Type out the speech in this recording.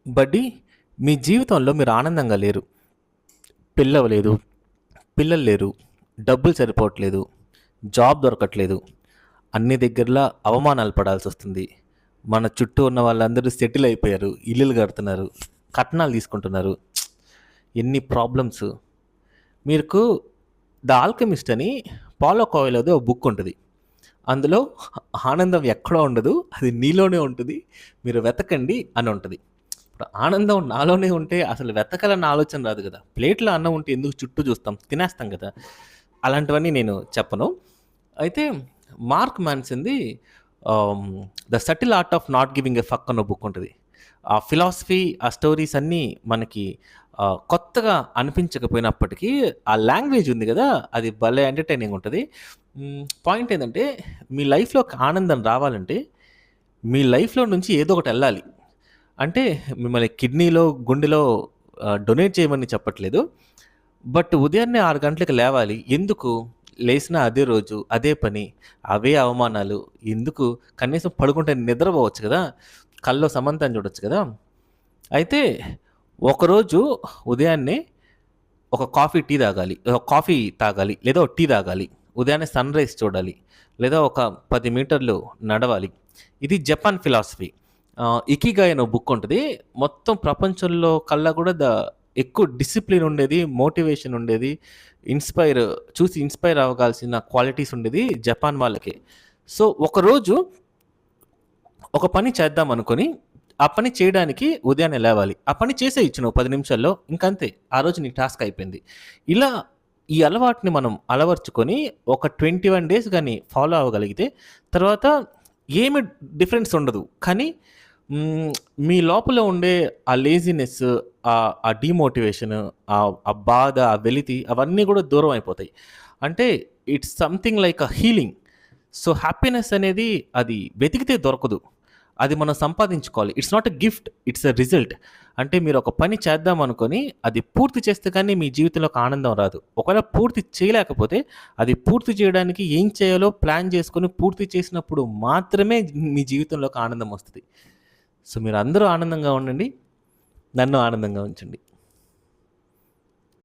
బడ్డీ, మీ జీవితంలో మీరు ఆనందంగా లేరు. పెళ్ళవ్వలేదు, పిల్లలు లేరు, డబ్బులు సరిపోవట్లేదు, జాబ్ దొరకట్లేదు, అన్ని దగ్గరలా అవమానాలు పడాల్సొస్తుంది. మన చుట్టూ ఉన్న వాళ్ళందరూ సెటిల్ అయిపోయారు, ఇల్లులు కడుతున్నారు, కట్నాలు తీసుకుంటున్నారు. ఎన్ని ప్రాబ్లమ్స్. మీకు 'ద ఆల్కెమిస్ట్' అని పాలో కోయలోది ఒక బుక్ ఉంటుంది. అందులో ఆనందం ఎక్కడో ఉండదు, అది నీలోనే ఉంటుంది, మీరు వెతకండి అని ఉంటుంది. ఇప్పుడు ఆనందం నాలోనే ఉంటే అసలు వెతకాలన్న ఆలోచన రాదు కదా. ప్లేట్లో అన్నం ఉంటే ఎందుకు చుట్టూ చూస్తాం, తినేస్తాం కదా. అలాంటివన్నీ నేను చెప్పను. అయితే మార్క్ మ్యాన్సన్ది 'the subtle art of not giving a fuck' అన్న బుక్ ఉంటుంది. ఆ ఫిలాసఫీ, ఆ స్టోరీస్ అన్నీ మనకి కొత్తగా అనిపించకపోయినప్పటికీ ఆ లాంగ్వేజ్ ఉంది కదా, అది భలే ఎంటర్టైనింగ్ ఉంటుంది. పాయింట్ ఏంటంటే, మీ లైఫ్లోకి ఆనందం రావాలంటే మీ లైఫ్లో నుంచి ఏదో ఒకటి వెళ్ళాలి. అంటే మిమ్మల్ని కిడ్నీలో, గుండెలో డొనేట్ చేయమని చెప్పట్లేదు. బట్ ఉదయాన్నే 6 గంటలకు లేవాలి. ఎందుకు? లేసినా అదే రోజు, అదే పని, అవే అవమానాలు. ఎందుకు? కనీసం పడుకుంటే నిద్రపోవచ్చు కదా. కల్లో సమంతని చూడొచ్చు కదా. అయితే ఒకరోజు ఉదయాన్నే ఒక కాఫీ తాగాలి, లేదా ఒక టీ తాగాలి. ఉదయాన్నే సన్‌రైజ్ చూడాలి, లేదా ఒక 10 మీటర్లు నడవాలి. ఇది జపాన్ ఫిలాసఫీ. ఇకిగాయ్ అనే బుక్ ఉంటది. మొత్తం ప్రపంచంలో కల్లా కూడా ఎక్కువ డిసిప్లిన్ ఉండేది, మోటివేషన్ ఉండేది, చూసి ఇన్‌స్పైర్ అవ్వగాల్సిన క్వాలిటీస్ ఉండేది జపాన్ వాళ్ళకే. సో, ఒకరోజు ఒక పని చేద్దాం అనుకోని, ఆ పని చేయడానికి ఉదయాన్నే లేవాలి. ఆ పని చేసేయొచ్చు నువ్వు 10 నిమిషాల్లో. ఇంకంతే. ఆ రోజు నీ టాస్క్ అయిపోయింది. ఇలా ఈ అలవాటుని మనం అలవర్చుకొని ఒక 21 డేస్ గాని ఫాలో అవ్వగలిగితే, తర్వాత ఏమి డిఫరెన్స్ ఉండదు. కానీ మీ లోపల ఉండే ఆ లేజినెస్, ఆ డీమోటివేషన్, ఆ బాధ, ఆ వెలితి, అవన్నీ కూడా దూరం అయిపోతాయి. అంటే it's something like a healing. So, happiness అనేది అది వెతికితే దొరకదు. అది మనం సంపాదించుకోవాలి. It's not a gift, it's a result. అంటే మీరు ఒక పని చేద్దాం అనుకోని, అది పూర్తి చేస్తే కానీ మీ జీవితంలో ఒక ఆనందం రాదు. ఒకవేళ పూర్తి చేయలేకపోతే, అది పూర్తి చేయడానికి ఏం చేయాలో ప్లాన్ చేసుకొని పూర్తి చేసినప్పుడు మాత్రమే మీ జీవితంలో ఒక ఆనందం వస్తది. సో, మీరందరూ ఆనందంగా ఉండండి. నన్ను ఆనందంగా ఉంచండి.